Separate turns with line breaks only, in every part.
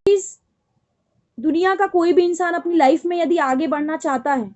चीज दुनिया का कोई भी इंसान अपनी लाइफ में यदि आगे बढ़ना चाहता है,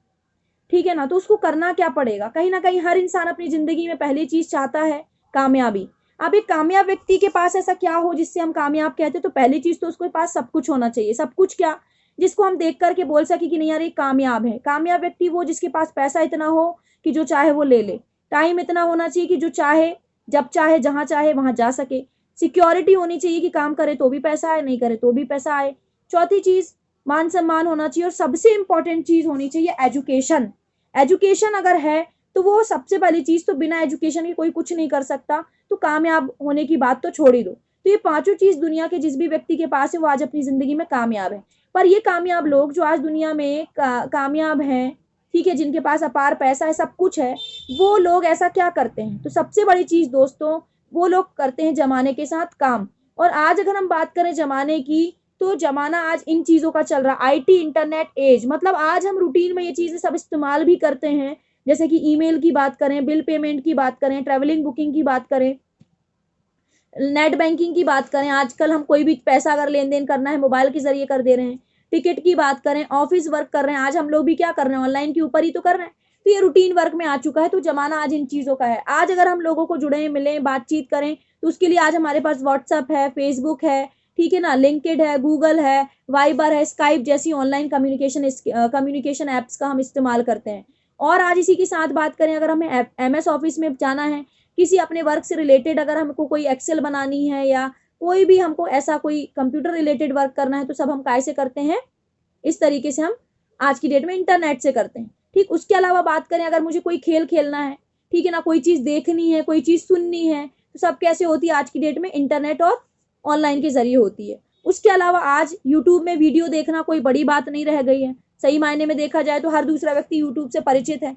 ठीक है ना, तो उसको करना क्या पड़ेगा? कहीं ना कहीं हर इंसान अपनी जिंदगी में पहली चीज चाहता है कामयाबी। अब एक कामयाब व्यक्ति के पास ऐसा क्या हो जिससे हम कामयाब कहते हैं? तो पहली चीज तो उसके पास सब कुछ होना चाहिए। सब कुछ क्या? जिसको हम देख करके बोल सके कि नहीं यार ये कामयाब है। कामयाब व्यक्ति वो जिसके पास पैसा इतना हो कि जो चाहे वो ले ले। टाइम इतना होना चाहिए कि जो चाहे जब चाहे जहां चाहे वहां जा सके। सिक्योरिटी होनी चाहिए कि काम करे तो भी पैसा आए, नहीं करे तो भी पैसा आए। चौथी चीज मान सम्मान होना चाहिए। और सबसे इंपॉर्टेंट चीज होनी चाहिए एजुकेशन। एजुकेशन अगर है तो वो सबसे पहली चीज, तो बिना एजुकेशन के कोई कुछ नहीं कर सकता। तो कामयाब होने की बात तो छोड़ ही दो। तो ये पांचों चीज दुनिया के जिस भी व्यक्ति के पास है वो आज अपनी जिंदगी में कामयाब है। पर ये कामयाब लोग जो आज दुनिया में कामयाब हैं, ठीक है, जिनके पास अपार पैसा है, सब कुछ है, वो लोग ऐसा क्या करते हैं? तो सबसे बड़ी चीज दोस्तों, वो लोग करते हैं जमाने के साथ काम। और आज अगर हम बात करें जमाने की, तो जमाना आज इन चीजों का चल रहा है, आईटी इंटरनेट एज। मतलब आज हम रूटीन में ये चीजें सब इस्तेमाल भी करते हैं, जैसे कि ईमेल की बात करें, बिल पेमेंट की बात करें, ट्रैवलिंग बुकिंग की बात करें, नेट बैंकिंग की बात करें। आजकल हम कोई भी पैसा अगर लेन देन करना है मोबाइल के जरिए कर दे रहे हैं। टिकट की बात करें, ऑफिस वर्क कर रहे हैं, आज हम लोग भी क्या कर रहे हैं? ऑनलाइन के ऊपर ही तो कर रहे हैं। तो ये रूटीन वर्क में आ चुका है। तो जमाना आज इन चीजों का है। आज अगर हम लोगों को जुड़े मिले बातचीत करें तो उसके लिए आज हमारे पास व्हाट्सएप है, फेसबुक है, ठीक है ना, लिंक्डइन है, गूगल है, वाइबर है, स्काइप जैसी ऑनलाइन कम्युनिकेशन एप्स का हम इस्तेमाल करते हैं। और आज इसी के साथ बात करें, अगर हमें एमएस ऑफिस में जाना है, किसी अपने वर्क से रिलेटेड अगर हमको कोई एक्सेल बनानी है या कोई भी हमको ऐसा कोई कंप्यूटर रिलेटेड वर्क करना है, तो सब हम कैसे करते हैं? इस तरीके से हम आज की डेट में इंटरनेट से करते हैं। ठीक, उसके अलावा बात करें, अगर मुझे कोई खेल खेलना है, ठीक है ना, कोई चीज देखनी है, कोई चीज सुननी है, तो सब कैसे होती है आज की डेट में? इंटरनेट और ऑनलाइन के जरिए होती है। उसके अलावा आज यूट्यूब में वीडियो देखना कोई बड़ी बात नहीं रह गई है। सही मायने में देखा जाए तो हर दूसरा व्यक्ति यूट्यूब से परिचित है,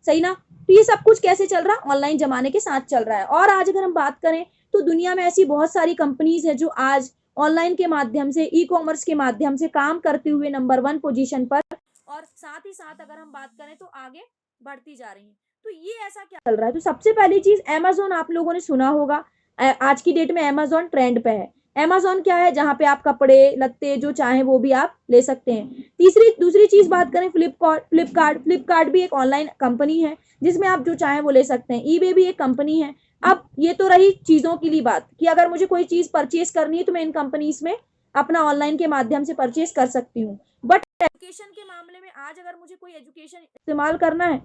सही ना? तो ये सब कुछ कैसे चल रहा है? ऑनलाइन जमाने के साथ चल रहा है। और आज अगर हम बात करें तो दुनिया में ऐसी बहुत सारी कंपनीज है जो आज ऑनलाइन के माध्यम से, ई कॉमर्स के माध्यम से काम करते हुए नंबर 1 पोजीशन पर, और साथ ही साथ अगर हम बात करें तो आगे बढ़ती जा रही है। तो ये ऐसा क्या चल रहा है? तो सबसे पहली चीज अमेजोन, आप लोगों ने सुना होगा। आज की डेट में अमेजोन ट्रेंड पे है। अमेजोन क्या है? जहां पे आप कपड़े लत्ते जो चाहे वो भी आप ले सकते हैं। दूसरी चीज बात करें, फ्लिपकार्ट भी एक ऑनलाइन कंपनी है जिसमें आप जो चाहे वो ले सकते हैं। ईबे भी एक कंपनी है। अब ये तो रही चीजों के लिए बात कि अगर मुझे कोई चीज परचेज करनी है तो मैं इन कंपनीज में अपना ऑनलाइन के माध्यम से परचेज कर सकती हूँ। बट एजुकेशन के मामले में आज अगर मुझे कोई एजुकेशन इस्तेमाल करना है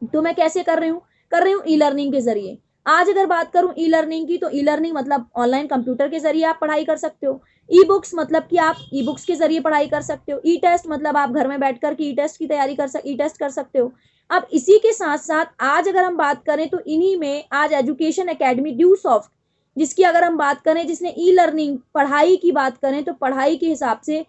तो मैं कैसे कर रही हूँ? कर रही हूँ ई लर्निंग के जरिए। आज अगर बात करूं ई लर्निंग की, तो ई लर्निंग मतलब ऑनलाइन कंप्यूटर के जरिए आप पढ़ाई कर सकते हो। ई बुक्स मतलब कि आप ई बुक्स के जरिए पढ़ाई कर सकते हो। ई टेस्ट मतलब आप घर में बैठकर के ई टेस्ट की तैयारी ई टेस्ट कर सकते हो। अब इसी के साथ साथ आज अगर हम बात करें तो इन्हीं में आज एजुकेशन एकेडमी ड्यू सॉफ्ट, जिसकी अगर हम बात करें, जिसने ई लर्निंग पढ़ाई की बात करें तो पढ़ाई के हिसाब से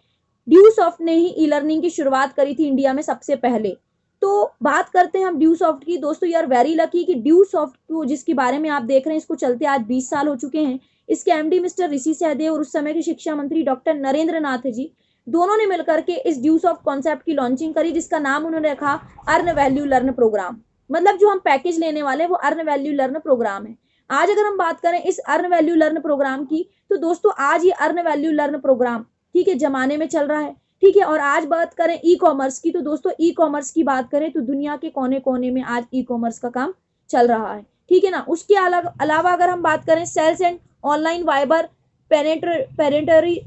ड्यू सॉफ्ट ने ही ई लर्निंग की शुरुआत करी थी इंडिया में सबसे पहले। तो बात करते हैं हम ड्यू सॉफ्ट की। दोस्तों यू आर वेरी लकी कि ड्यू सॉफ्ट को, जिसके बारे में आप देख रहे हैं, इसको चलते आज 20 साल हो चुके हैं। इसके एमडी मिस्टर ऋषि सहदेव और उस समय के शिक्षा मंत्री डॉक्टर नरेंद्र नाथ जी, दोनों ने मिलकर के इस ड्यू सॉफ्ट कॉन्सेप्ट की लॉन्चिंग करी, जिसका नाम उन्होंने रखा अर्न वैल्यू लर्न प्रोग्राम। मतलब जो हम पैकेज लेने वाले हैं वो अर्न वैल्यू लर्न प्रोग्राम है। आज अगर हम बात करें इस अर्न वैल्यू लर्न प्रोग्राम की, तो दोस्तों आज ये अर्न वैल्यू लर्न प्रोग्राम, ठीक है, जमाने में चल रहा है, ठीक है। और आज बात करें ई कॉमर्स की, तो दोस्तों ई कॉमर्स की बात करें तो दुनिया के कोने कोने में आज ई कॉमर्स का काम चल रहा है, ठीक है ना। उसके अलावा अगर हम बात करें सेल्स एंड ऑनलाइन वाइबर पेरेंटरी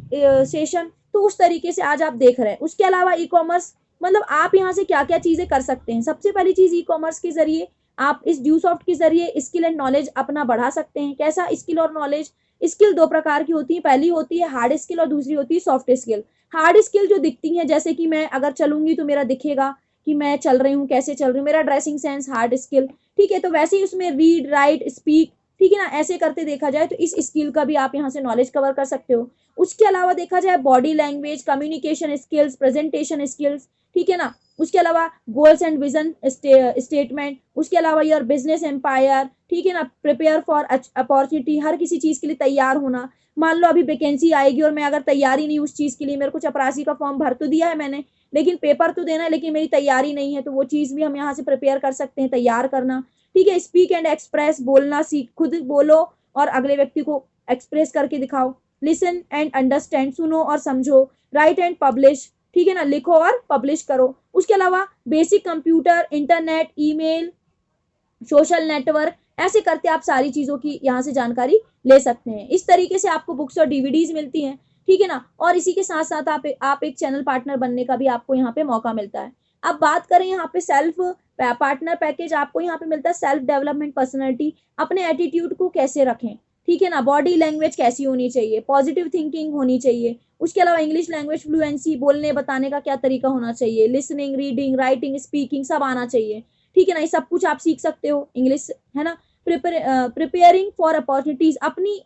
सेशन, तो उस तरीके से आज आप देख रहे हैं। उसके अलावा ई कॉमर्स मतलब आप यहाँ से क्या क्या चीजें कर सकते हैं? सबसे पहली चीज, ई कॉमर्स के जरिए आप इस ड्यू सॉफ्ट के जरिए स्किल एंड नॉलेज अपना बढ़ा सकते हैं। कैसा स्किल और नॉलेज? स्किल दो प्रकार की होती है। पहली होती है हार्ड स्किल और दूसरी होती है सॉफ्ट स्किल। हार्ड स्किल जो दिखती है, जैसे कि मैं अगर चलूंगी तो मेरा दिखेगा कि मैं चल रही हूँ, कैसे चल रही हूँ, मेरा ड्रेसिंग सेंस, हार्ड स्किल, ठीक है। तो वैसे ही उसमें रीड राइट स्पीक, ठीक है ना, ऐसे करते देखा जाए तो इस स्किल का भी आप यहाँ से नॉलेज कवर कर सकते हो। उसके अलावा देखा जाए body language, communication skills, presentation skills, ठीक है ना। उसके अलावा गोल्स एंड विजन स्टेटमेंट, उसके अलावा योर बिजनेस एम्पायर, ठीक है ना, प्रिपेयर फॉर अपॉर्चुनिटी, हर किसी चीज के लिए तैयार होना। मान लो अभी वैकेंसी आएगी और मैं अगर तैयारी नहीं उस चीज के लिए, मेरे को चपरासी का फॉर्म भर तो दिया है मैंने, लेकिन पेपर तो देना है, लेकिन मेरी तैयारी नहीं है, तो वो चीज भी हम यहाँ से प्रिपेयर कर सकते हैं, तैयार करना, ठीक है। स्पीक एंड एक्सप्रेस, बोलना सीख, खुद बोलो और अगले व्यक्ति को एक्सप्रेस करके दिखाओ। लिसन एंड अंडरस्टैंड, सुनो और समझो, राइट एंड पब्लिश, ठीक है ना, लिखो और पब्लिश करो। उसके अलावा basic computer, internet, email, social network, ऐसे करते आप सारी चीजों की यहाँ से जानकारी ले सकते हैं। इस तरीके से आपको बुक्स और डीवीडीज मिलती हैं, ठीक है ना। और इसी के साथ साथ आप एक चैनल पार्टनर बनने का भी आपको यहाँ पे मौका मिलता है। अब बात करें यहाँ पे सेल्फ पार्टनर पैकेज, आपको यहाँ पे मिलता है सेल्फ डेवलपमेंट पर्सनैलिटी, अपने एटीट्यूड को कैसे रखें, ठीक है ना, बॉडी लैंग्वेज कैसी होनी चाहिए, पॉजिटिव थिंकिंग होनी चाहिए। उसके अलावा इंग्लिश लैंग्वेज फ्लुएंसी, बोलने बताने का क्या तरीका होना चाहिए, लिसनिंग, रीडिंग, राइटिंग, स्पीकिंग सब आना चाहिए, ठीक है ना। ये सब कुछ आप सीख सकते हो इंग्लिश, है ना। प्रिपेयरिंग फॉर अपॉर्चुनिटीज, अपनी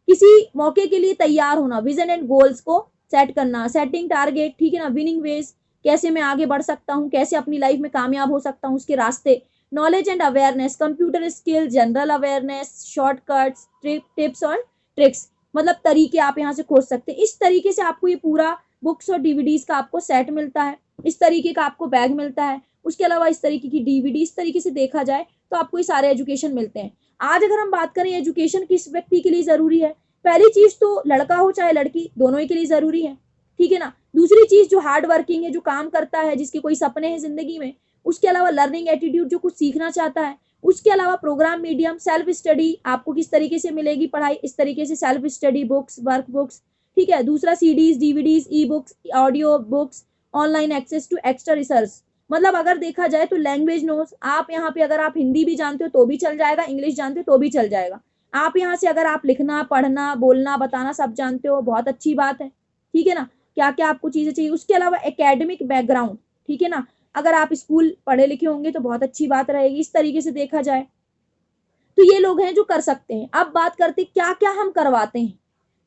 किसी मौके के लिए तैयार होना, विजन एंड गोल्स को सेट करना, सेटिंग टारगेट, ठीक है ना, विनिंग वेज, कैसे मैं आगे बढ़ सकता हूँ, कैसे अपनी लाइफ में कामयाब हो सकता हूँ, उसके रास्ते, knowledge and awareness, computer skill, general awareness, shortcuts, tips और ट्रिक्स, मतलब तरीके आप यहाँ से खोज सकते हैं। इस तरीके से आपको ये पूरा बुक्स और डीवीडीज का आपको सेट मिलता है, इस तरीके का आपको बैग मिलता है। उसके अलावा इस तरीके की डीवीडी, इस तरीके से देखा जाए तो आपको ये सारे एजुकेशन मिलते हैं। आज अगर हम बात करें एजुकेशन किस व्यक्ति के लिए जरूरी है, पहली चीज तो लड़का हो चाहे लड़की, दोनों ही के लिए जरूरी है, ठीक है ना। दूसरी चीज जो हार्ड वर्किंग है, जो काम करता है, जिसके कोई सपने हैं जिंदगी में, उसके अलावा लर्निंग एटीट्यूड, जो कुछ सीखना चाहता है। उसके अलावा प्रोग्राम मीडियम, सेल्फ स्टडी, आपको किस तरीके से मिलेगी पढ़ाई, इस तरीके से self study books, work books, ठीक है। दूसरा CDs, DVDs, e books, audio books, online access to extra research, मतलब अगर देखा जाए तो लैंग्वेज नोट्स, आप यहाँ पे अगर आप हिंदी भी जानते हो तो भी चल जाएगा, इंग्लिश जानते हो तो भी चल जाएगा। आप यहाँ से अगर आप लिखना, पढ़ना, बोलना, बताना सब जानते हो, बहुत अच्छी बात है, ठीक है ना। क्या क्या आपको चीजें चाहिए। उसके अलावा एकेडमिक बैकग्राउंड, ठीक है ना, अगर आप स्कूल पढ़े लिखे होंगे तो बहुत अच्छी बात रहेगी। इस तरीके से देखा जाए तो ये लोग हैं जो कर सकते हैं। अब बात करते क्या क्या हम करवाते हैं,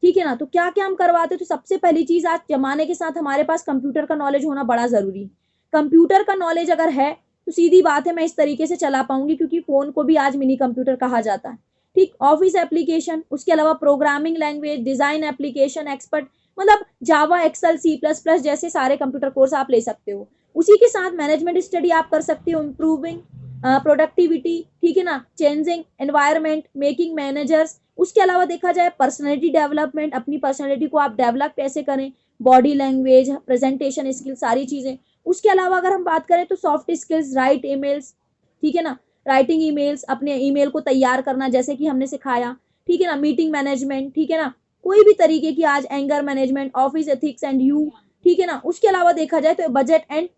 ठीक है ना। तो क्या क्या हम करवाते हैं, तो सबसे पहली चीज, आज जमाने के साथ हमारे पास कंप्यूटर का नॉलेज होना बड़ा जरूरी है। कंप्यूटर का नॉलेज अगर है तो सीधी बात है मैं इस तरीके से चला पाऊंगी, क्योंकि फोन को भी आज मिनी कंप्यूटर कहा जाता है, ठीक। ऑफिस एप्लीकेशन, उसके अलावा programming language, design application expert, मतलब जावा, एक्सेल, C++ जैसे सारे कंप्यूटर कोर्स आप ले सकते हो। उसी के साथ मैनेजमेंट स्टडी आप कर सकते हो, इम्प्रूविंग प्रोडक्टिविटी, ठीक है ना, चेंजिंग एनवायरमेंट, मेकिंग मैनेजर्स। उसके अलावा देखा जाए पर्सनैलिटी डेवलपमेंट, अपनी पर्सनैलिटी को आप डेवलप कैसे करें, बॉडी लैंग्वेज, प्रेजेंटेशन स्किल, सारी चीजें। उसके अलावा अगर हम बात करें तो सॉफ्ट स्किल्स, राइट ईमेल्स, ठीक है ना, राइटिंग ईमेल्स, अपने ईमेल को तैयार करना जैसे कि हमने सिखाया, ठीक है ना, मीटिंग मैनेजमेंट, ठीक है ना, कोई भी तरीके की आज anger management, office ethics and you, ठीक है ना। उसके अलावा देखा जाए तो बजट एंड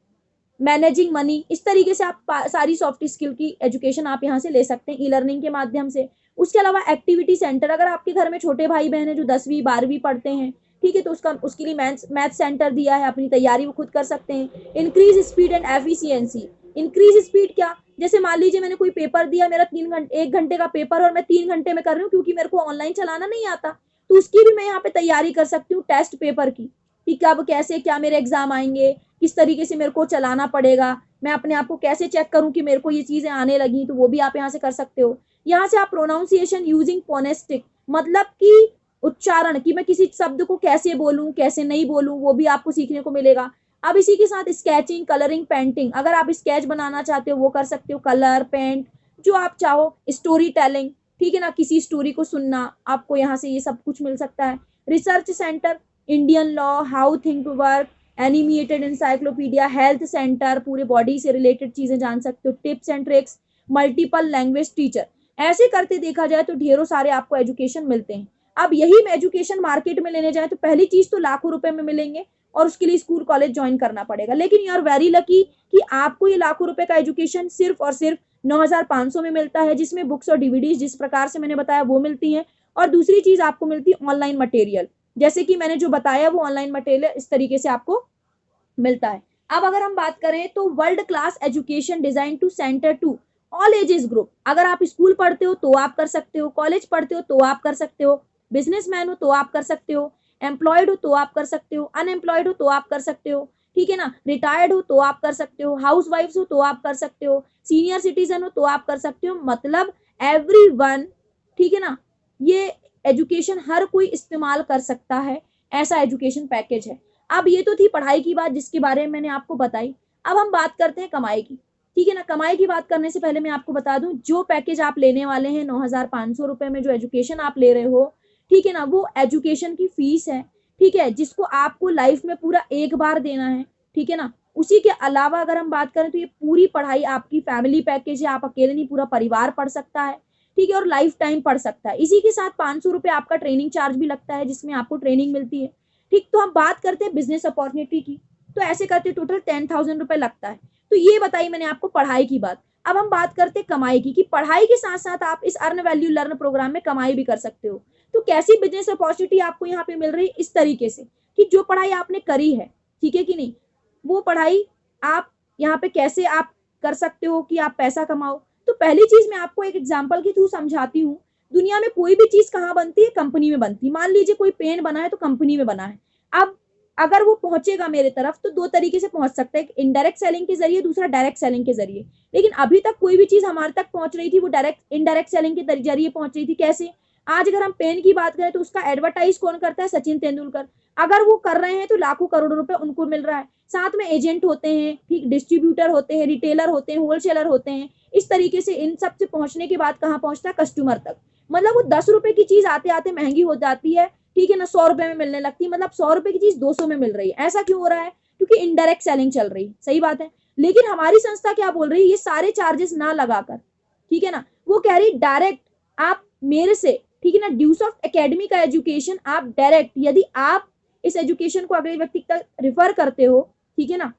मैनेजिंग मनी, इस तरीके से आप सारी सॉफ्ट स्किल की एजुकेशन आप यहाँ से ले सकते हैं ई लर्निंग के माध्यम से। उसके अलावा एक्टिविटी सेंटर, अगर आपके घर में छोटे भाई बहन है जो 10वीं 12वीं पढ़ते हैं, ठीक है, तो उसके लिए मैथ सेंटर दिया है, अपनी तैयारी वो खुद कर सकते हैं। Increase speed and efficiency, increase speed क्या, जैसे मान लीजिए मैंने कोई पेपर दिया, मेरा 1 घंटे का पेपर और मैं 3 घंटे में कर रही हूँ, क्योंकि मेरे को ऑनलाइन चलाना नहीं आता, तो उसकी भी मैं यहाँ पे तैयारी कर सकती हूँ टेस्ट पेपर की, कि कब कैसे क्या मेरे एग्जाम आएंगे, किस तरीके से मेरे को चलाना पड़ेगा, मैं अपने आप को कैसे चेक करूं कि मेरे को ये चीजें आने लगी, तो वो भी आप यहाँ से कर सकते हो। यहाँ से आप प्रोनाउंसिएशन यूजिंग फोनेस्टिक, मतलब कि उच्चारण, कि मैं किसी शब्द को कैसे बोलूं कैसे नहीं बोलूं, वो भी आपको सीखने को मिलेगा। अब इसी के साथ स्केचिंग, कलरिंग, पेंटिंग, अगर आप स्केच बनाना चाहते हो वो कर सकते हो, कलर, पेंट, जो आप चाहो, स्टोरी टेलिंग, ठीक है ना, किसी स्टोरी को सुनना, आपको यहाँ से ये सब कुछ मिल सकता है। Research centre, Indian law, how think work, animated encyclopedia, health centre, पूरे बॉडी से रिलेटेड चीजें जान सकते हो, tips and tricks, multiple language teacher, ऐसे करते देखा जाए तो ढेरों सारे आपको एजुकेशन मिलते हैं। अब यही एजुकेशन मार्केट में लेने जाए तो पहली चीज तो लाखों रुपए में मिलेंगे और उसके लिए स्कूल कॉलेज ज्वाइन करना पड़ेगा, लेकिन यू आर वेरी लकी कि आपको ये लाखों रुपए का एजुकेशन सिर्फ और सिर्फ 9,500 में मिलता है, जिसमें बुक्स और डीवीडीज जिस प्रकार से मैंने बताया वो मिलती हैं। और दूसरी चीज आपको मिलती है ऑनलाइन मटेरियल, जैसे कि मैंने जो बताया वो ऑनलाइन मटेरियल इस तरीके से आपको मिलता है। अब अगर हम बात करें तो world class education design to centre to all ages group, अगर आप स्कूल पढ़ते हो तो आप कर सकते हो, कॉलेज पढ़ते हो तो आप कर सकते हो, बिजनेसमैन हो तो आप कर सकते हो, एम्प्लॉयड हो तो आप कर सकते हो, अनएम्प्लॉयड हो तो आप कर सकते हो, ठीक है ना, रिटायर्ड हो तो आप कर सकते हो, हाउस वाइफ हो तो आप कर सकते हो, सीनियर सिटीजन हो तो आप कर सकते हो, मतलब एवरीवन, ठीक है ना। ये एजुकेशन हर कोई इस्तेमाल कर सकता है, ऐसा एजुकेशन पैकेज है। अब ये तो थी पढ़ाई की बात जिसके बारे में मैंने आपको बताई। अब हम बात करते हैं कमाई की, ठीक है ना। कमाई की बात करने से पहले मैं आपको बता दूं, जो पैकेज आप लेने वाले हैं 9,500 रुपए में जो एजुकेशन आप ले रहे हो, ठीक है ना, वो एजुकेशन की फीस है, ठीक है, जिसको आपको लाइफ में पूरा एक बार देना है, ठीक है ना। उसी के अलावा अगर हम बात करें तो ये पूरी पढ़ाई आपकी फैमिली पैकेज है, आप अकेले नहीं पूरा परिवार पढ़ सकता है, ठीक है, और लाइफ टाइम पढ़ सकता है। इसी के साथ 500 रुपये आपका ट्रेनिंग चार्ज भी लगता है, जिसमें आपको ट्रेनिंग मिलती है, ठीक। तो हम बात करते हैं बिजनेस अपॉर्चुनिटी की, तो ऐसे करते टोटल 10,000 रुपये लगता है। तो ये बताई मैंने आपको पढ़ाई की बात। अब हम बात करते हैं कमाई की, कि पढ़ाई के साथ साथ आप इस अर्न वैल्यू लर्न प्रोग्राम में कमाई भी कर सकते हो। तो कैसी बिजनेस अपॉर्चुनिटी आपको यहाँ पे मिल रही है, इस तरीके से कि जो पढ़ाई आपने करी है, ठीक है कि नहीं, वो पढ़ाई आप यहाँ पे कैसे आप कर सकते हो कि आप पैसा कमाओ। तो पहली चीज मैं आपको एक एग्जांपल के थ्रू समझाती हूँ। दुनिया में कोई भी चीज कहाँ बनती है, कंपनी में बनती है। मान लीजिए कोई पेन बना है तो कंपनी में बना है। अब अगर वो पहुंचेगा मेरे तरफ तो दो तरीके से पहुंच सकता है, इनडायरेक्ट सेलिंग के जरिए, दूसरा डायरेक्ट सेलिंग के जरिए। लेकिन अभी तक कोई भी चीज हमारे तक पहुंच रही थी वो डायरेक्ट इनडायरेक्ट सेलिंग के जरिए पहुंच रही थी। कैसे? आज अगर हम पेन की बात करें तो उसका एडवर्टाइज कौन करता है? सचिन तेंदुलकर। अगर वो कर रहे हैं तो लाखों करोड़ों रुपए उनको मिल रहा है। साथ में एजेंट होते हैं, ठीक, डिस्ट्रीब्यूटर होते हैं, रिटेलर होते हैं, होलसेलर होते हैं। इस तरीके से इन सब से पहुंचने के बाद कहाँ पहुंचता है? कस्टमर तक। मतलब वो 10 रुपए की चीज आते आते महंगी हो जाती है, ठीक है ना, 100 रुपए में मिलने लगती है। मतलब 100 रुपए की चीज 200 में मिल रही है। ऐसा क्यों हो रहा है? क्योंकि इनडायरेक्ट सेलिंग चल रही है। सही बात है। लेकिन हमारी संस्था क्या बोल रही है? ये सारे चार्जेस ना लगाकर, ठीक है ना, वो कह रही डायरेक्ट आप मेरे से, ठीक है ना, ड्यूसॉफ्ट एकेडमी का एजुकेशन आप डायरेक्ट, यदि आप इस एजुकेशन को अगले व्यक्ति तक रिफर करते हो, ठीक है ना,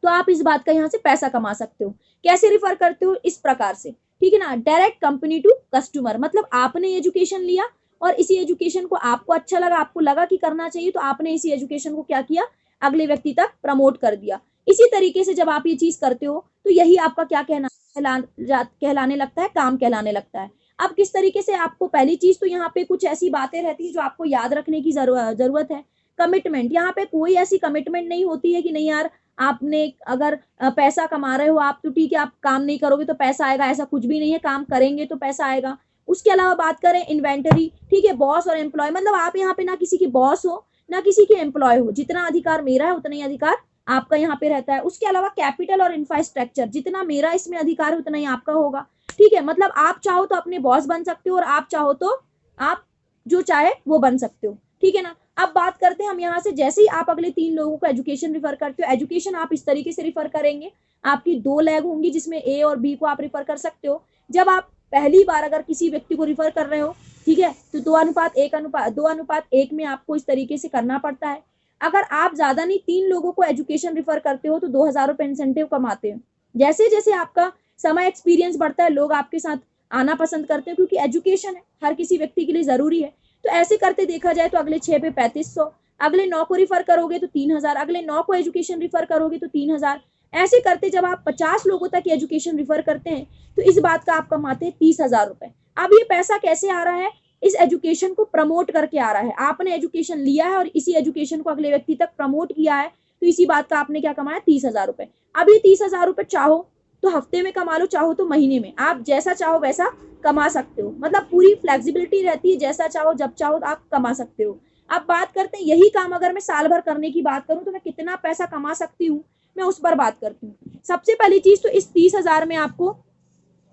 तो आप इस बात का यहाँ से पैसा कमा सकते हो। कैसे रिफर करते हो? इस प्रकार से, ठीक है ना, डायरेक्ट कंपनी टू कस्टमर। मतलब आपने एजुकेशन लिया और इसी एजुकेशन को आपको अच्छा लगा, आपको लगा कि करना चाहिए, तो आपने इसी एजुकेशन को क्या किया? अगले व्यक्ति तक प्रमोट कर दिया। इसी तरीके से जब आप ये चीज करते हो तो यही आपका क्या कहलाने लगता है? काम कहलाने लगता है। अब किस तरीके से आपको, पहली चीज तो यहाँ पे कुछ ऐसी बातें रहती है जो आपको याद रखने की जरूरत है। कमिटमेंट, यहाँ पे कोई ऐसी कमिटमेंट नहीं होती है कि नहीं यार आपने अगर पैसा कमा रहे हो आप तो ठीक है, आप काम नहीं करोगे तो पैसा आएगा, ऐसा कुछ भी नहीं है। काम करेंगे तो पैसा आएगा। उसके अलावा बात करें इन्वेंटरी, ठीक है, बॉस और एम्प्लॉय, मतलब आप यहाँ पे ना किसी की बॉस हो ना किसी के एम्प्लॉय हो। जितना अधिकार मेरा है उतना ही अधिकार आपका यहाँ पे रहता है। उसके अलावा कैपिटल और इंफ्रास्ट्रक्चर, जितना मेरा इसमें अधिकार है उतना ही आपका होगा, ठीक है। मतलब आप चाहो तो अपने बॉस बन सकते हो और आप चाहो तो आप जो चाहे वो बन सकते हो, ठीक है ना। अब बात करते हैं हम यहाँ से, जैसे ही आप अगले 3 लोगों को एजुकेशन रिफर करते हो, एजुकेशन आप इस तरीके से रिफर करेंगे, आपकी 2 लैग होंगी जिसमें ए और बी को आप रिफर कर सकते हो। जब आप पहली बार अगर किसी व्यक्ति को रिफर कर रहे हो, ठीक है, तो 2:1 में आपको इस तरीके से करना पड़ता है। अगर आप ज्यादा नहीं 3 लोगों को एजुकेशन रिफर करते हो तो 2,000 रुपए इंसेंटिव कमाते हो। जैसे जैसे आपका समय एक्सपीरियंस बढ़ता है लोग आपके साथ आना पसंद करते हैं, क्योंकि एजुकेशन है हर किसी व्यक्ति के लिए जरूरी है। तो ऐसे करते देखा जाए तो अगले 6 पे 3500, अगले 9 को रिफर करोगे तो 3,000, अगले 9 को एजुकेशन रिफर करोगे तो 3,000। ऐसे करते जब आप 50 लोगों तक एजुकेशन रिफर करते हैं तो इस बात का आप कमाते हैं 30,000 रुपए। अब ये पैसा कैसे आ रहा है? इस एजुकेशन को प्रमोट करके आ रहा है। आपने एजुकेशन लिया है और इसी एजुकेशन को अगले व्यक्ति तक प्रमोट किया है, तो इसी बात का आपने क्या कमाया? 30,000 रुपए। अब ये 30,000 रुपए चाहो तो हफ्ते में कमा लो, चाहो तो महीने में, आप जैसा चाहो वैसा कमा सकते हो। मतलब पूरी फ्लेक्सिबिलिटी रहती है, जैसा चाहो जब चाहो आप कमा सकते हो। अब बात करते हैं यही काम अगर मैं साल भर करने की बात करूं तो मैं कितना पैसा कमा सकती हूँ, मैं उस पर बात करती हूँ। सबसे पहली चीज तो इस 30,000 में आपको,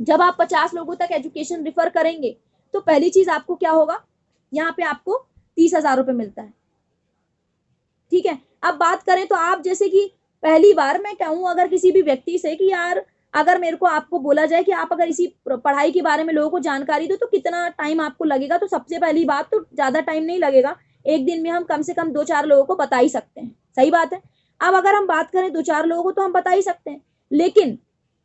जब आप 50 लोगों तक एजुकेशन रिफर करेंगे तो पहली चीज आपको क्या होगा, यहाँ पे आपको 30,000 रुपए मिलता है, ठीक है। अब बात करें तो आप जैसे कि पहली बार मैं कहूँ अगर किसी भी व्यक्ति से कि यार अगर मेरे को आपको बोला जाए कि आप अगर इसी पढ़ाई के बारे में लोगों को जानकारी दो तो कितना टाइम आपको लगेगा, तो सबसे पहली बात तो ज्यादा टाइम नहीं लगेगा। एक दिन में हम कम से कम 2-4 लोगों को बता ही सकते हैं। सही बात है। अब अगर हम बात करें 2-4 लोगों को तो हम बता ही सकते हैं, लेकिन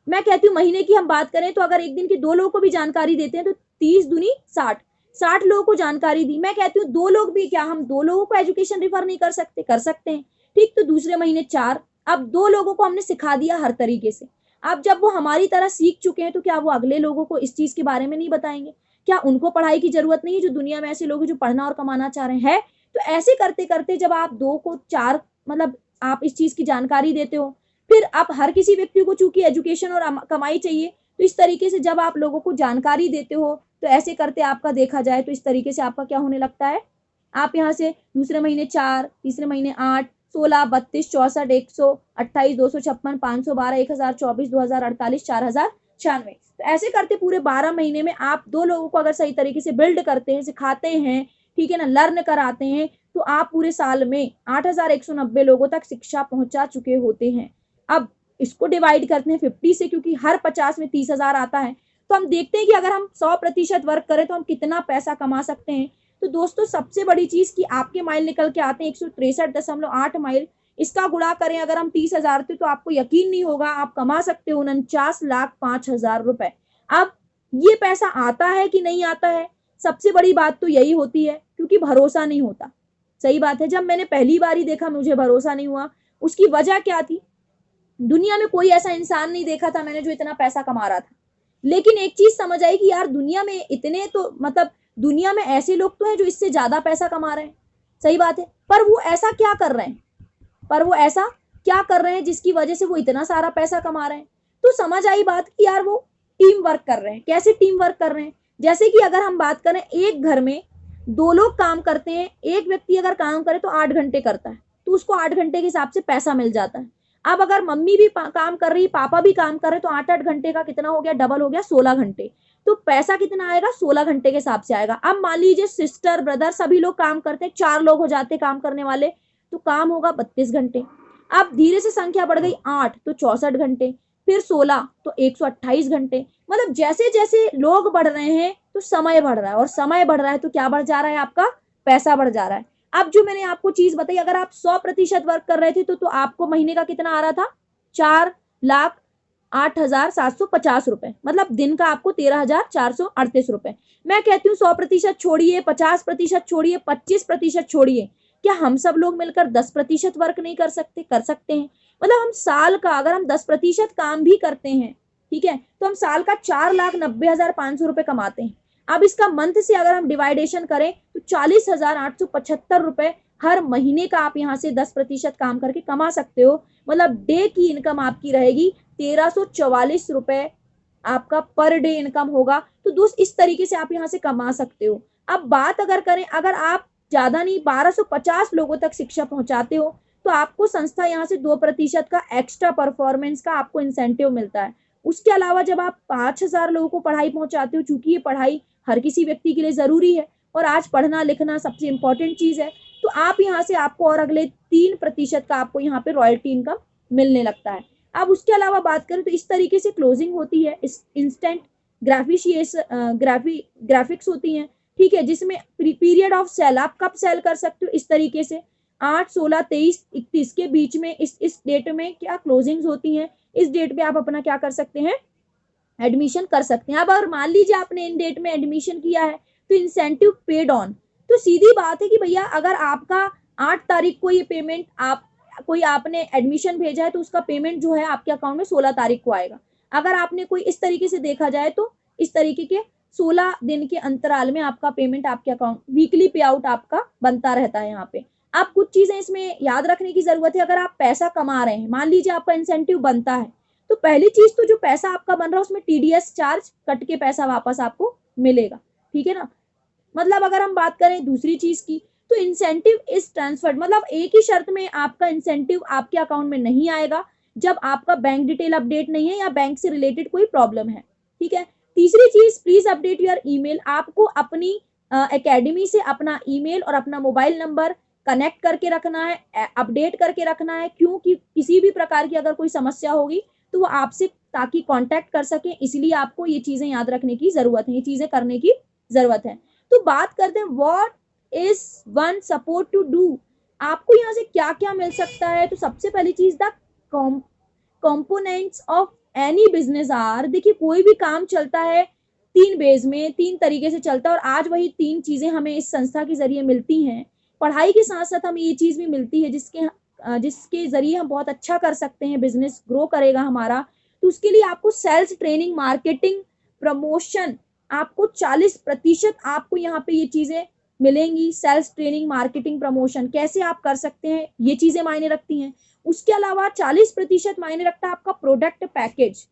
मैं कहती हूँ महीने की हम बात करें तो अगर एक दिन के 2 लोगों को भी जानकारी देते हैं तो 30 दूनी 60, 60 लोगों को जानकारी दी। मैं कहती हूँ 2 लोग भी, क्या हम 2 लोगों को एजुकेशन रिफर नहीं कर सकते? कर सकते हैं, ठीक। तो दूसरे महीने 4, अब 2 लोगों को हमने सिखा दिया हर तरीके से। अब जब वो हमारी तरह सीख चुके हैं तो क्या वो अगले लोगों को इस चीज के बारे में नहीं बताएंगे? क्या उनको पढ़ाई की जरूरत नहीं है? जो दुनिया में ऐसे लोग हैं जो पढ़ना और कमाना चाह रहे हैं। तो ऐसे करते करते जब आप 2 को 4, मतलब आप इस चीज की जानकारी देते हो, फिर आप हर किसी व्यक्ति को चूंकि एजुकेशन और कमाई चाहिए, तो इस तरीके से जब आप लोगों को जानकारी देते हो तो ऐसे करते आपका देखा जाए तो इस तरीके से आपका क्या होने लगता है, आप यहाँ से दूसरे महीने 4, तीसरे महीने 8, 16, 32, 64, 128, 256, 512, 1,024, 2,048, 4,096। तो ऐसे करते पूरे 12 महीने में आप 2 लोगों को अगर सही तरीके से बिल्ड करते हैं, सिखाते हैं, ठीक है ना, लर्न कराते हैं, तो आप पूरे साल में 8,190 लोगों तक शिक्षा पहुंचा चुके होते हैं। अब इसको डिवाइड करते हैं 50 से, क्योंकि हर 50 में 30,000 आता है, तो हम देखते हैं कि अगर हम 100% वर्क करें तो हम कितना पैसा कमा सकते हैं। तो दोस्तों सबसे बड़ी चीज कि आपके माइल निकल के आते हैं 163.8 माइल, इसका गुणा करें अगर हम 30,000 थे, तो आपको यकीन नहीं होगा आप कमा सकते हो 49,05,000 रुपए। अब ये पैसा आता है कि नहीं आता है, सबसे बड़ी बात तो यही होती है, क्योंकि भरोसा नहीं होता। सही बात है, जब मैंने पहली बार ही देखा मुझे भरोसा नहीं हुआ। उसकी वजह क्या थी, दुनिया में कोई ऐसा इंसान नहीं देखा था मैंने जो इतना पैसा कमा रहा था। लेकिन एक चीज समझ आई कि यार दुनिया में इतने तो मतलब दुनिया में ऐसे लोग तो हैं जो इससे ज्यादा पैसा कमा रहे हैं। सही बात है, पर वो ऐसा क्या कर रहे हैं, जिसकी वजह से वो इतना सारा पैसा कमा रहे हैं। तो समझ आई बात कि यार वो टीम वर्क कर रहे हैं। कैसे टीम वर्क कर रहे हैं, जैसे कि अगर हम बात करें एक घर में 2 लोग काम करते हैं, एक व्यक्ति अगर काम करे तो 8 घंटे करता है, तो उसको 8 घंटे के हिसाब से पैसा मिल जाता है। अब अगर मम्मी भी काम कर रही, पापा भी काम कर रहे, तो 8-8 घंटे का कितना हो गया, डबल हो गया 16 घंटे। तो पैसा कितना आएगा, 16 घंटे के हिसाब से आएगा। अब मान लीजिए सिस्टर ब्रदर सभी लोग काम करते हैं, 4 लोग हो जाते काम करने वाले, तो काम होगा 32 घंटे। अब धीरे से संख्या बढ़ गई 8 तो 64 घंटे, फिर 16 तो 128 घंटे। मतलब जैसे जैसे लोग बढ़ रहे हैं तो समय बढ़ रहा है, और समय बढ़ रहा है तो क्या बढ़ जा रहा है, आपका पैसा बढ़ जा रहा है। अब जो मैंने आपको चीज बताई, अगर आप 100% वर्क कर रहे थे तो आपको महीने का कितना आ रहा था, 4,08,750 रुपए, मतलब दिन का आपको 13,438 रुपए। मैं कहती हूँ 100% छोड़िए, 50% छोड़िए, 25% छोड़िए, क्या हम सब लोग मिलकर 10% वर्क नहीं कर सकते, कर सकते हैं। मतलब हम साल का अगर हम 10% काम भी करते हैं, ठीक है, तो हम साल का 4,90,500 रुपए कमाते हैं। अब इसका मंथ से अगर हम डिवाइडेशन करें तो 40,875 रुपए हर महीने का आप यहाँ से 10% काम करके कमा सकते हो। मतलब डे की इनकम आपकी रहेगी 1,344 रुपए, आपका पर डे इनकम होगा। तो दोस्त इस तरीके से आप यहाँ से कमा सकते हो। अब बात अगर करें, अगर आप ज्यादा नहीं 1,250 लोगों तक शिक्षा पहुंचाते हो, तो आपको संस्था यहाँ से 2% का एक्स्ट्रा परफॉर्मेंस का आपको इंसेंटिव मिलता है। उसके अलावा जब आप 5,000 लोगों को पढ़ाई पहुंचाते हो, चूंकि ये पढ़ाई हर किसी व्यक्ति के लिए जरूरी है और आज पढ़ना लिखना सबसे इंपॉर्टेंट चीज है, तो आप यहाँ से आपको और अगले 3% का आपको यहाँ पे रॉयल्टी इनकम मिलने लगता है। अब उसके अलावा बात करें तो इस तरीके से क्लोजिंग होती है, इंस्टेंट ग्राफिक्स होती हैं, ठीक है, जिसमें पीरियड ऑफ सेल आप कब सेल कर सकते हो, इस तरीके से 8, 16, 23, 31 के बीच में इस डेट में क्या क्लोजिंग्स होती हैं, इस डेट पे आप अपना क्या कर सकते हैं, एडमिशन कर सकते हैं। अब अगर मान लीजिए आपने इन डेट में एडमिशन किया है तो इंसेंटिव पेड ऑन, तो सीधी बात है कि भैया अगर आपका 8 तारीख को ये पेमेंट आपने एडमिशन भेजा है तो उसका पेमेंट जो है आपके अकाउंट में 16 तारीख को आएगा। अगर आपने कोई इस तरीके से देखा जाए तो इस तरीके के 16 दिन के अंतराल में आपका पेमेंट आपके अकाउंट, वीकली पे आउट आपका बनता रहता है यहाँ पे। आप कुछ चीजें इसमें याद रखने की जरूरत है। अगर आप पैसा कमा रहे हैं, मान लीजिए आपका इंसेंटिव बनता है, तो पहली चीज तो जो पैसा आपका बन रहा है उसमें टीडीएस चार्ज कट के पैसा वापस आपको मिलेगा, ठीक है ना। मतलब अगर हम बात करें दूसरी चीज की, तो इंसेंटिव इज ट्रांसफर्ड, मतलब एक ही शर्त में आपका इंसेंटिव आपके अकाउंट में नहीं आएगा, जब आपका बैंक डिटेल अपडेट नहीं है या बैंक से रिलेटेड कोई प्रॉब्लम है, ठीक है। तीसरी चीज, प्लीज अपडेट योर ईमेल, आपको अपनी एकेडमी से अपना ईमेल और अपना मोबाइल नंबर कनेक्ट करके रखना है, अपडेट करके रखना है, क्योंकि किसी भी प्रकार की अगर कोई समस्या होगी तो वो आपसे ताकि कांटेक्ट कर सके, इसलिए आपको ये चीजें याद रखने की जरूरत है, ये चीजें करने की जरूरत है। तो बात करते हैं what is one support to do, आपको यहाँ से क्या क्या मिल सकता है। तो सबसे पहली चीज the components of any business are, देखिए कोई भी काम चलता है 3 बेस में, 3 तरीके से चलता है, और आज वही 3 चीजें हमें इस संस्था के जरिए मिलती हैं। पढ़ाई के साथ साथ हमें ये चीज भी मिलती है जिसके जरिए हम बहुत अच्छा कर सकते हैं, बिजनेस ग्रो करेगा हमारा। तो उसके लिए आपको सेल्स ट्रेनिंग, मार्केटिंग, प्रमोशन, आपको 40% आपको यहाँ पे ये चीजें मिलेंगी। सेल्स ट्रेनिंग, मार्केटिंग, प्रमोशन कैसे आप कर सकते हैं, ये चीजें मायने रखती हैं। उसके अलावा 40% मायने रखता है आपका प्रोडक्ट पैकेज,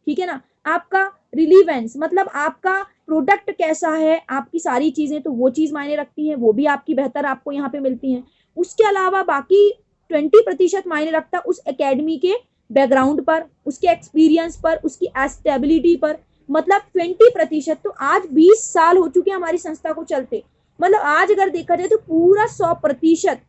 ठीक है ना, आपका रिलीवेंस, मतलब आपका प्रोडक्ट कैसा है, आपकी सारी चीजें, तो वो चीज मायने रखती हैं, वो भी आपकी बेहतर आपको यहाँ पे मिलती हैं। उसके अलावा बाकी 20% मायने रखता है उस एकेडमी के बैकग्राउंड पर, उसके एक्सपीरियंस पर, उसकी स्टेबिलिटी पर, मतलब 20%। तो आज 20 साल हो चुके हैं हमारी संस्था को चलते, मतलब आज अगर देखा जाए तो पूरा 100%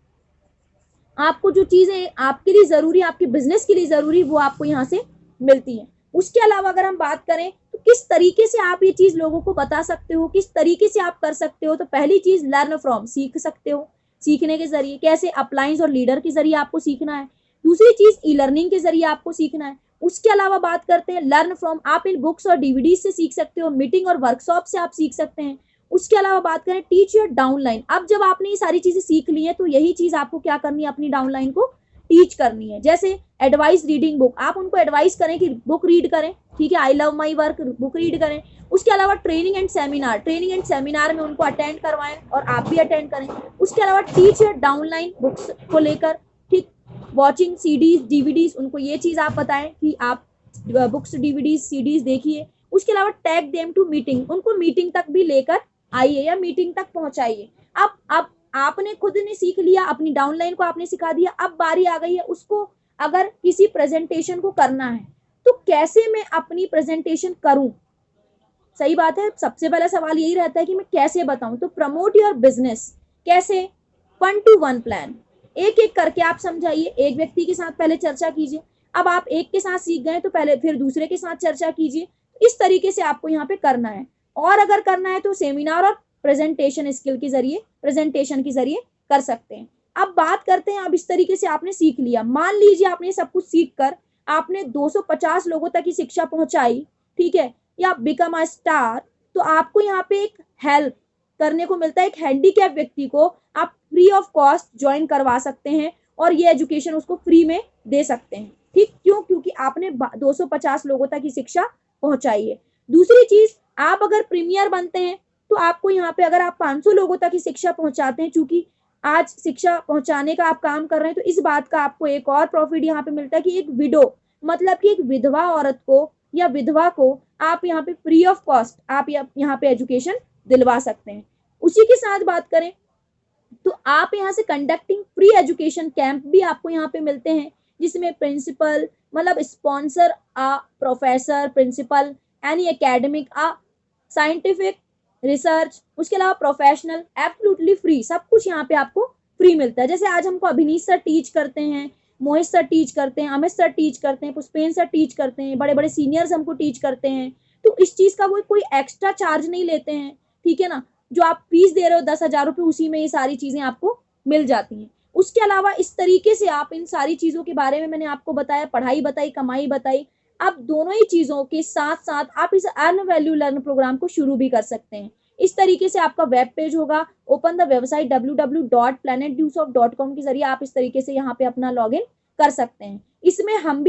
आपको जो चीजें आपके लिए जरूरी, आपके बिजनेस के लिए जरूरी, वो आपको यहाँ से मिलती है। उसके अलावा अगर हम बात करें तो किस तरीके से आप ये चीज लोगों को बता सकते हो, किस तरीके से आप कर सकते हो, तो पहली चीज लर्न फ्रॉम, सीख सकते हो। सीखने के जरिए कैसे, अप्लायंस और लीडर के जरिए आपको सीखना है। दूसरी चीज ई लर्निंग के जरिए आपको सीखना है। उसके अलावा बात करते हैं लर्न फ्रॉम, आप इन बुक्स और डीवीडी से सीख सकते हो, मीटिंग और वर्कशॉप से आप सीख सकते हैं। उसके अलावा बात करें टीच योर डाउनलाइन, अब जब आपने ये सारी चीजें सीख ली है तो यही चीज आपको क्या करनी है, अपनी डाउनलाइन को टीच करनी है। जैसे एडवाइस रीडिंग बुक, आप उनको एडवाइस करें कि बुक रीड करें, ठीक है, I love my work book read करें। उसके अलावा training and seminar, training and seminar में उनको अटेंड करवाएं और आप भी अटेंड करें। उसके अलावा टीच योर डाउनलाइन बुक्स को लेकर, ठीक, वॉचिंग सीडीज डीवीडीज, उनको ये चीज आप बताएं कि आप बुक्स डीवीडीज सीडीज देखिए। उसके अलावा टैग देम टू मीटिंग, उनको मीटिंग तक भी लेकर आइए या मीटिंग तक पहुंचाइए। अब आपने खुद ने सीख लिया, अपनी डाउनलाइन को आपने सिखा दिया, अब बारी आ गई है उसको अगर किसी प्रेजेंटेशन को करना है तो कैसे मैं अपनी प्रेजेंटेशन करूं। सही बात है, सबसे पहला सवाल यही रहता है कि मैं कैसे बताऊं। तो प्रमोट योर बिजनेस कैसे, 1-to-1 प्लान, एक एक करके आप समझाइए। एक व्यक्ति के साथ पहले चर्चा कीजिए, अब आप एक के साथ सीख गए तो पहले फिर दूसरे के साथ चर्चा कीजिए। इस तरीके से आपको यहाँ पे करना है। और अगर करना है तो सेमिनार और प्रेजेंटेशन स्किल के जरिए, प्रेजेंटेशन के जरिए कर सकते हैं। अब बात करते हैं, अब इस तरीके से आपने सीख लिया, मान लीजिए आपने सब कुछ सीख कर आपने 250 लोगों तक की शिक्षा पहुंचाई, ठीक है, या बिकम अ स्टार, तो आपको यहाँ पे एक हेल्प करने को मिलता है। एक हैंडीकैप व्यक्ति को आप फ्री ऑफ कॉस्ट ज्वाइन करवा सकते हैं और ये एजुकेशन उसको फ्री में दे सकते हैं। ठीक, क्यों? क्योंकि आपने 250 लोगों तक की शिक्षा पहुंचाई है। दूसरी चीज, आप अगर प्रीमियर बनते हैं तो आपको यहाँ पे अगर आप 500 लोगों तक की शिक्षा पहुंचाते हैं, चूंकि आज शिक्षा पहुंचाने का आप काम कर रहे हैं, तो इस बात का आपको एक और प्रॉफिट यहाँ पे मिलता है कि एक विडो, मतलब कि एक विधवा औरत को या विधवा को आप यहाँ पे फ्री ऑफ कॉस्ट आप यहाँ पे एजुकेशन दिलवा सकते हैं। उसी के साथ बात करें तो आप यहाँ से कंडक्टिंग फ्री एजुकेशन कैंप भी आपको यहाँ पे मिलते हैं, जिसमें प्रिंसिपल मतलब स्पॉन्सर आ प्रोफेसर, प्रिंसिपल एनी एकेडमिक आ साइंटिफिक रिसर्च, उसके अलावा प्रोफेशनल, एब्सोल्युटली फ्री, सब कुछ यहाँ पे आपको फ्री मिलता है। जैसे आज हमको अभिनीत सर टीच करते हैं, मोहित सर टीच करते हैं, अमित सर टीच करते हैं, पुष्पेन सर टीच करते हैं, बड़े बड़े सीनियर्स हमको टीच करते हैं, तो इस चीज का वो कोई एक्स्ट्रा चार्ज नहीं लेते हैं, ठीक है ना। जो आप फीस दे रहे हो 10,000 रुपये, उसी में ये सारी चीजें आपको मिल जाती हैं। उसके अलावा इस तरीके से आप इन सारी चीजों के बारे में मैंने आपको बताया, पढ़ाई बताई, कमाई बताई, आप दोनों ही चीजों के साथ साथ आप इस अर्न वैल्यू लर्न प्रोग्राम को शुरू भी कर सकते हैं। इस तरीके से आपका वेब पेज होगा, ओपन द वेबसाइट www.planetdewsoft.com के जरिए आप इस तरीके से यहाँ पे अपना लॉगिन कर सकते हैं। इसमें हम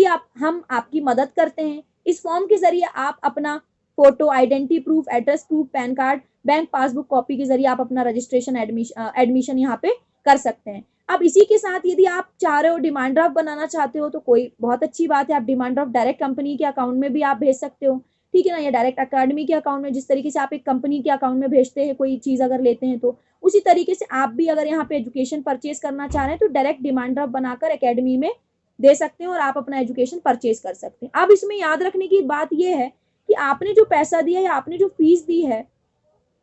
आपकी मदद करते हैं। इस फॉर्म के जरिए आप अपना photo, identity proof, address proof, pan card, bank passbook copy के जरिए आप अपना रजिस्ट्रेशन एडमिशन यहाँ पे कर सकते हैं। अब इसी के साथ यदि आप चाह रहे हो डिमांड ड्राफ्ट बनाना चाहते हो तो कोई बहुत अच्छी बात है, आप डिमांड ड्राफ्ट डायरेक्ट कंपनी के अकाउंट में भी आप भेज सकते हो, ठीक है ना, या डायरेक्ट अकेडमी के अकाउंट में, जिस तरीके से आप एक कंपनी के अकाउंट में भेजते हैं कोई चीज अगर लेते हैं, तो उसी तरीके से आप भी अगर यहाँ पे एजुकेशन परचेज करना चाह रहे हैं तो डायरेक्ट डिमांड ड्राफ्ट बनाकर अकेडमी में दे सकते हैं और आप अपना एजुकेशन परचेज कर सकते हैं। अब इसमें याद रखने की बात यह है कि आपने जो पैसा दिया या आपने जो फीस दी है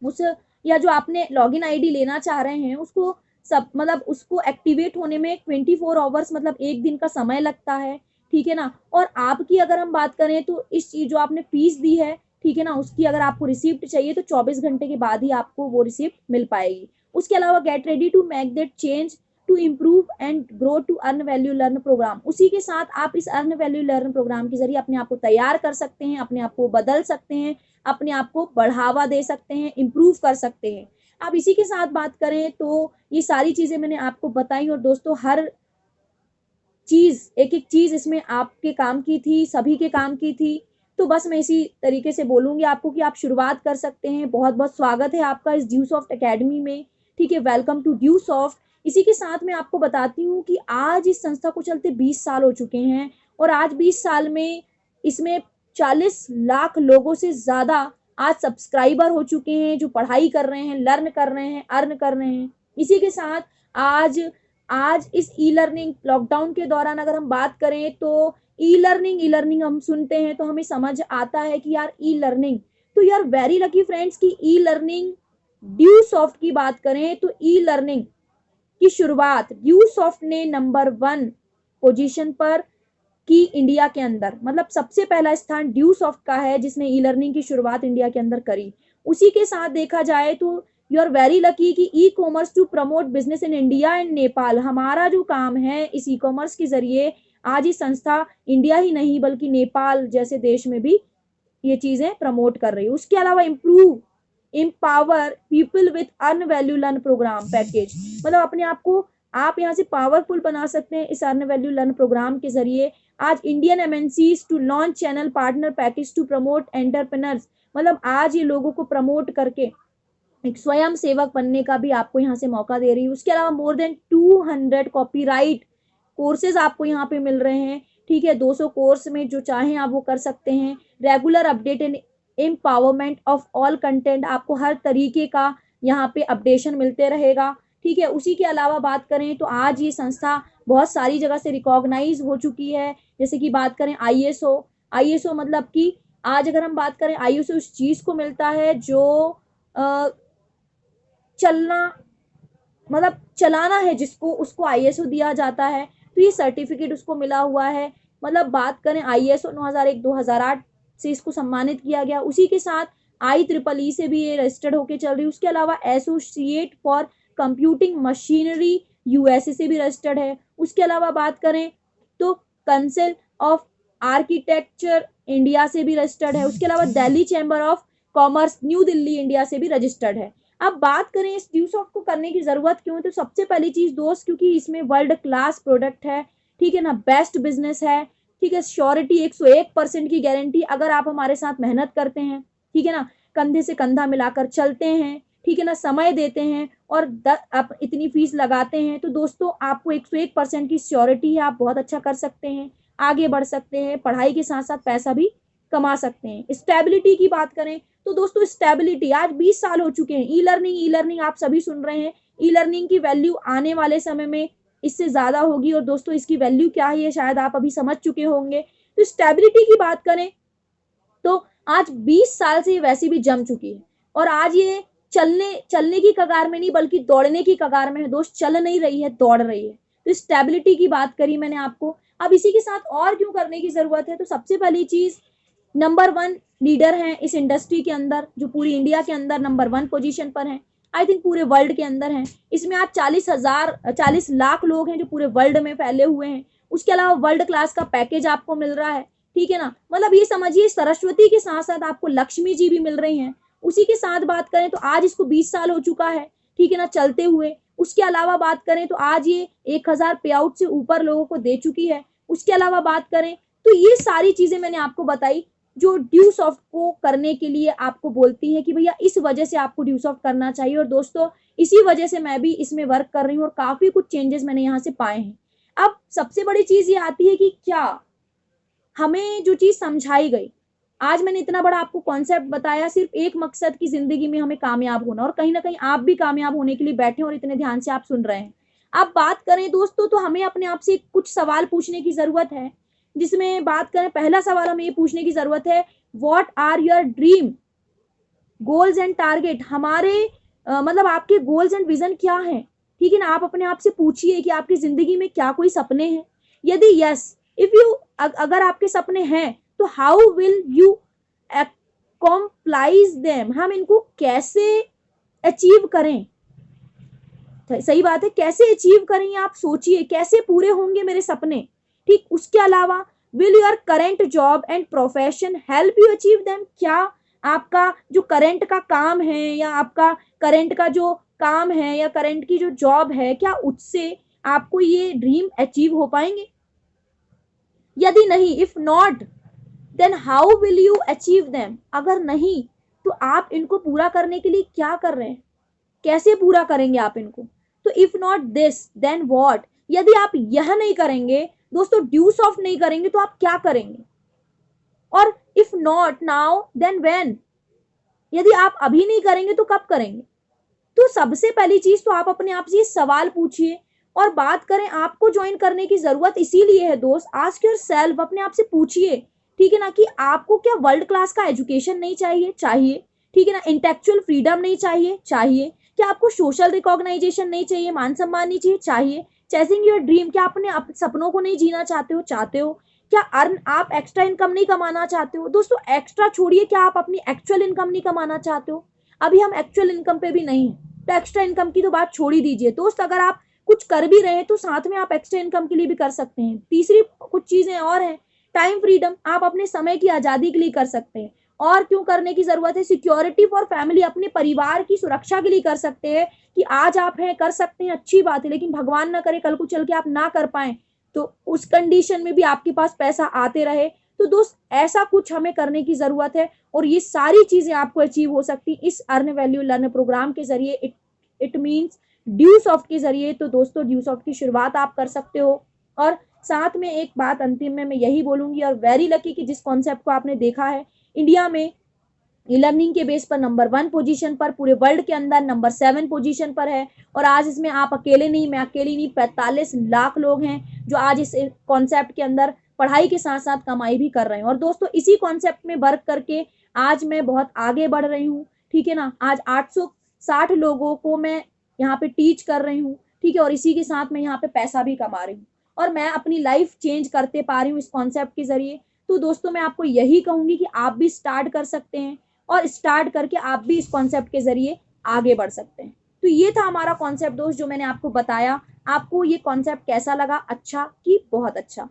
उस, या जो आपने लॉगिन आईडी लेना चाह रहे हैं उसको सब मतलब उसको एक्टिवेट होने में 24 आवर्स मतलब एक दिन का समय लगता है, ठीक है ना। और आपकी अगर हम बात करें तो इस चीज जो आपने फीस दी है, ठीक है ना, उसकी अगर आपको रिसिप्ट चाहिए तो 24 घंटे के बाद ही आपको वो रिसिप्ट मिल पाएगी। उसके अलावा get ready to make that change to improve and grow to earn value learn program, उसी के साथ आप इस अर्न वैल्यू लर्न प्रोग्राम के जरिए अपने आप को तैयार कर सकते हैं, अपने आप को बदल सकते हैं, अपने आप को बढ़ावा दे सकते हैं, इम्प्रूव कर सकते हैं। अब इसी के साथ बात करें तो ये सारी चीजें मैंने आपको बताई और दोस्तों हर चीज एक एक चीज इसमें आपके काम की थी, सभी के काम की थी। तो बस मैं इसी तरीके से बोलूंगी आपको कि आप शुरुआत कर सकते हैं। बहुत बहुत स्वागत है आपका इस ड्यूसॉफ्ट एकेडमी में, ठीक है, वेलकम टू ड्यूसॉफ्ट। इसी के साथ मैं आपको बताती हूँ कि आज इस संस्था को चलते 20 साल हो चुके हैं और आज 20 साल में इसमें 40 लाख लोगों से ज्यादा आज सब्सक्राइबर हो चुके हैं जो पढ़ाई कर रहे हैं, लर्न कर रहे हैं, अर्न कर रहे हैं। इसी के साथ आज इस ई लर्निंग लॉकडाउन के दौरान अगर हम बात करें तो ई लर्निंग हम सुनते हैं तो हमें समझ आता है कि यार ई लर्निंग, तो यार वेरी लकी फ्रेंड्स कि ई लर्निंग ड्यू सॉफ्ट की बात करें तो ई लर्निंग की शुरुआत ड्यू सॉफ्ट ने नंबर 1 पोजीशन पर की इंडिया के अंदर, मतलब सबसे पहला स्थान ड्यू सॉफ्ट का है जिसने ई लर्निंग की शुरुआत इंडिया के अंदर करी। उसी के साथ देखा जाए तो यू आर वेरी लकी कि e commerce to promote business in India and Nepal, हमारा जो काम है इस ई कॉमर्स के जरिए आज ये संस्था इंडिया ही नहीं बल्कि नेपाल जैसे देश में भी ये चीजें प्रमोट कर रही है। उसके अलावा improve empower people with earn value learn program package, मतलब अपने आप को आप यहाँ से पावरफुल बना सकते हैं इस अर्न वैल्यू लर्न प्रोग्राम के जरिए। आज Indian MNCs to launch channel partner package to promote entrepreneurs, मतलब आज ये लोगों को प्रमोट करके एक स्वयं सेवक बनने का भी आपको यहाँ से मौका दे रही है। उसके अलावा मोर देन 200 कॉपीराइट कोर्सेज आपको यहाँ पे मिल रहे हैं, ठीक है। 200 कोर्स में जो चाहें आप वो कर सकते हैं। Regular update and empowerment of all content, आपको हर तरीके का यहाँ पे अपडेशन मिलते रहेगा, ठीक है। उसी के अलावा बात करें तो आज ये संस्था बहुत सारी जगह से रिकॉग्नाइज हो चुकी है, जैसे कि बात करें आईएसओ मतलब कि आज अगर हम बात करें आईएसओ उस चीज को मिलता है जो चलना मतलब चलाना है जिसको, उसको आईएसओ दिया जाता है, तो ये सर्टिफिकेट उसको मिला हुआ है। मतलब बात करें आईएसओ 2001-2008 से इसको सम्मानित किया गया। उसी के साथ IEEE से भी ये रजिस्टर्ड होके चल रही है। उसके अलावा associate for computing machinery USA से भी रजिस्टर्ड है। उसके अलावा बात करें तो काउंसिल ऑफ आर्किटेक्चर इंडिया से भी रजिस्टर्ड है। उसके अलावा Delhi chamber of commerce new Delhi India से भी रजिस्टर्ड है। अब बात करें इस ड्यू सॉफ्ट को करने की जरूरत क्यों है, तो सबसे पहली चीज दोस्त क्योंकि इसमें वर्ल्ड क्लास प्रोडक्ट है, ठीक है ना, बेस्ट बिजनेस है, ठीक है, श्योरिटी 101% की गारंटी अगर आप हमारे साथ मेहनत करते हैं, ठीक है ना, कंधे से कंधा मिलाकर चलते हैं, ठीक है ना, समय देते हैं और आप इतनी फीस लगाते हैं, तो दोस्तों आपको 101% की श्योरिटी है, आप बहुत अच्छा कर सकते हैं, आगे बढ़ सकते हैं, पढ़ाई के साथ साथ पैसा भी कमा सकते हैं। स्टेबिलिटी की बात करें तो दोस्तों स्टेबिलिटी, आज 20 साल हो चुके हैं, ई लर्निंग आप सभी सुन रहे हैं, ई लर्निंग की वैल्यू आने वाले समय में इससे ज्यादा होगी। और दोस्तों इसकी वैल्यू क्या है ये शायद आप अभी समझ चुके होंगे। तो स्टेबिलिटी की बात करें तो आज 20 साल से ये वैसे भी जम चुकी है और आज ये चलने की कगार में नहीं बल्कि दौड़ने की कगार में है दोस्त, चल नहीं रही है, दौड़ रही है। तो स्टेबिलिटी की बात करी मैंने आपको। अब इसी के साथ और क्यों करने की जरूरत है, तो सबसे पहली चीज नंबर 1 लीडर हैं इस इंडस्ट्री के अंदर, जो पूरी इंडिया के अंदर नंबर 1 पोजीशन पर हैं, आई थिंक पूरे वर्ल्ड के अंदर हैं। इसमें आज 40 लाख लोग हैं जो पूरे वर्ल्ड में फैले हुए हैं। उसके अलावा वर्ल्ड क्लास का पैकेज आपको मिल रहा है, ठीक है ना, मतलब ये समझिए सरस्वती के साथ साथ आपको लक्ष्मी जी भी मिल रही हैं। उसी के साथ बात करें तो आज इसको 20 साल हो चुका है, ठीक है ना, चलते हुए। उसके अलावा बात करें तो आज ये 1000 पे आउट से ऊपर लोगों को दे चुकी है। उसके अलावा बात करें तो ये सारी चीजें मैंने आपको बताई जो ड्यू सॉफ्ट को करने के लिए आपको बोलती है कि भैया इस वजह से आपको ड्यू सॉफ्ट करना चाहिए। और दोस्तों इसी वजह से मैं भी इसमें वर्क कर रही हूँ और काफी कुछ चेंजेस मैंने यहाँ से पाए हैं। अब सबसे बड़ी चीज ये आती है कि क्या हमें जो चीज समझाई गई, आज मैंने इतना बड़ा आपको कॉन्सेप्ट बताया, सिर्फ एक मकसद की जिंदगी में हमें कामयाब होना, और कहीं ना कहीं आप भी कामयाब होने के लिए बैठे और इतने ध्यान से आप सुन रहे हैं। अब बात करें दोस्तों तो हमें अपने आप से कुछ सवाल पूछने की जरूरत है, जिसमें बात करें पहला सवाल हमें ये पूछने की जरूरत है, what are your dream goals and target, हमारे मतलब आपके गोल्स एंड विजन क्या है, ठीक है ना। आप अपने आप से पूछिए कि आपकी जिंदगी में क्या कोई सपने हैं, यदि यस इफ यू अगर आपके सपने हैं तो हाउ विल यू अकॉम्प्लाइज देम, हम इनको कैसे अचीव करें। सही बात है, कैसे अचीव करें आप सोचिए, कैसे पूरे होंगे मेरे सपने, ठीक। उसके अलावा will your current job and profession help you achieve them, क्या आपका जो करंट का काम है या आपका करंट का जो काम है या करंट की जो जॉब है, क्या उससे आपको ये ड्रीम अचीव हो पाएंगे। यदि नहीं, if not then how will you achieve them, अगर नहीं तो आप इनको पूरा करने के लिए क्या कर रहे हैं, कैसे पूरा करेंगे आप इनको। तो if not this then what, यदि आप यह नहीं करेंगे दोस्तों, ड्यू सॉफ्ट नहीं करेंगे तो आप क्या करेंगे। और if not now then when, यदि आप अभी नहीं करेंगे तो कब करेंगे। तो सबसे पहली चीज तो आप अपने आप से सवाल पूछिए। और बात करें आपको ज्वाइन करने की जरूरत इसीलिए है दोस्त, आस्क योरसेल्फ, अपने आप से पूछिए, ठीक है ना, कि आपको क्या वर्ल्ड क्लास का एजुकेशन नहीं चाहिए, चाहिए, ठीक है ना। इंटेलेक्चुअल फ्रीडम नहीं चाहिए, चाहिए। क्या आपको सोशल रिकॉग्नाइजेशन नहीं चाहिए, मान सम्मान नहीं चाहिए, चाहिए। चेजिंग योर ड्रीम, क्या अपने सपनों को नहीं जीना चाहते हो, चाहते हो। क्या आप एक्स्ट्रा इनकम नहीं कमाना चाहते हो। दोस्तों एक्स्ट्रा छोड़िए, क्या आप अपनी एक्चुअल इनकम नहीं कमाना चाहते हो। अभी हम एक्चुअल इनकम पे भी नहीं है, तो एक्स्ट्रा इनकम की तो बात छोड़ ही दीजिए। दोस्त अगर आप कुछ कर भी रहे हैं तो साथ में आप एक्स्ट्रा इनकम के लिए भी कर सकते हैं। तीसरी कुछ चीजें और हैं, टाइम फ्रीडम, आप अपने समय की आजादी के लिए कर सकते हैं। और क्यों करने की जरूरत है, सिक्योरिटी फॉर फैमिली, अपने परिवार की सुरक्षा के लिए कर सकते हैं कि आज आप हैं, कर सकते हैं, अच्छी बात है, लेकिन भगवान ना करे कल को चल के आप ना कर पाए, तो उस कंडीशन में भी आपके पास पैसा आते रहे। तो दोस्त ऐसा कुछ हमें करने की जरूरत है, और ये सारी चीजें आपको अचीव हो सकती इस अर्न वैल्यू लर्न प्रोग्राम के जरिए। इट मीन्स ड्यू सॉफ्ट के जरिए। तो दोस्तों ड्यू सॉफ्ट की शुरुआत आप कर सकते हो। और साथ में एक बात अंतिम में मैं यही बोलूंगी, और वेरी लकी कि जिस कॉन्सेप्ट को आपने देखा है, इंडिया में ई लर्निंग के बेस पर नंबर 1 पोजीशन पर, पूरे वर्ल्ड के अंदर नंबर 7 पोजीशन पर है। और आज इसमें आप अकेले नहीं, मैं अकेली नहीं, 45 लाख लोग हैं जो आज इस कॉन्सेप्ट के अंदर पढ़ाई के साथ साथ कमाई भी कर रहे हैं। और दोस्तों इसी कॉन्सेप्ट में वर्क करके आज मैं बहुत आगे बढ़ रही हूँ, ठीक है ना। आज 860 लोगों को मैं यहाँ पे टीच कर रही हूँ, ठीक है। और इसी के साथ मैं यहाँ पे पैसा भी कमा रही हूँ, और मैं अपनी लाइफ चेंज करते पा रही हूँ इस कॉन्सेप्ट के जरिए। तो दोस्तों मैं आपको यही कहूंगी कि आप भी स्टार्ट कर सकते हैं, और स्टार्ट करके आप भी इस कॉन्सेप्ट के जरिए आगे बढ़ सकते हैं। तो ये था हमारा कॉन्सेप्ट दोस्त, जो मैंने आपको बताया। आपको ये कॉन्सेप्ट कैसा लगा, अच्छा कि बहुत अच्छा।